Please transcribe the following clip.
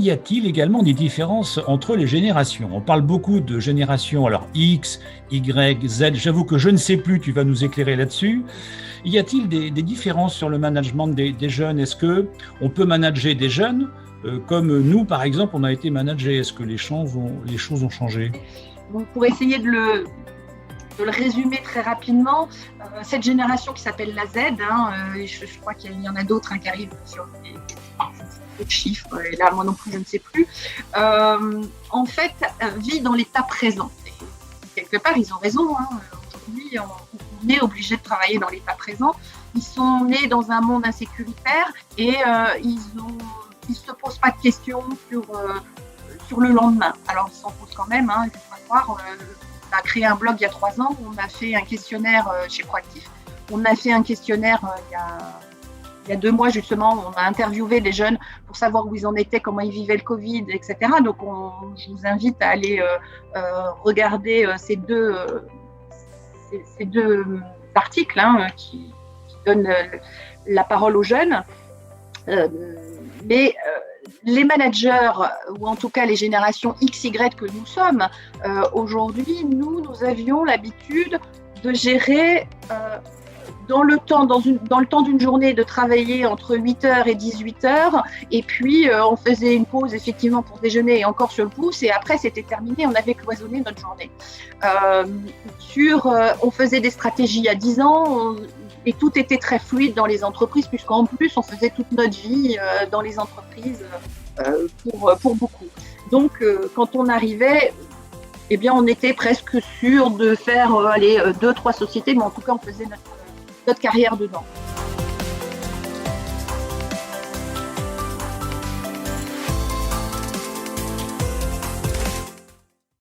y a-t-il également des différences entre les générations? On parle beaucoup de génération, alors X, Y, Z. J'avoue que je ne sais plus, tu vas nous éclairer là-dessus. Y a-t-il des différences sur le management des jeunes? Est-ce que on peut manager des jeunes comme nous, par exemple, on a été managés? Est-ce que les choses ont changé? Donc, pour essayer de le résumer très rapidement, cette génération qui s'appelle la Z, je crois qu'il y en a d'autres qui arrivent sur les chiffres, et là moi non plus je ne sais plus, en fait vit dans l'état présent. Et quelque part ils ont raison, aujourd'hui on est obligé de travailler dans l'état présent. Ils sont nés dans un monde insécuritaire et ils ne se posent pas de questions sur le lendemain. Alors ils s'en posent quand même, il faut savoir, on a créé un blog il y a 3 ans, on a fait un questionnaire chez Proactif. On a fait un questionnaire il y a 2 mois justement, on a interviewé les jeunes pour savoir où ils en étaient, comment ils vivaient le Covid, etc. Donc je vous invite à aller regarder ces deux articles qui donnent la parole aux jeunes. Mais les managers, ou en tout cas les générations XY que nous sommes, aujourd'hui, nous avions l'habitude de gérer dans le temps d'une journée, de travailler entre 8h et 18h, et puis on faisait une pause effectivement pour déjeuner et encore sur le pouce, et après c'était terminé, on avait cloisonné notre journée. On faisait des stratégies à 10 ans, et tout était très fluide dans les entreprises, puisqu'en plus on faisait toute notre vie dans les entreprises pour beaucoup. Donc quand on arrivait, eh bien on était presque sûr de faire 2-3 sociétés, mais en tout cas on faisait notre carrière dedans.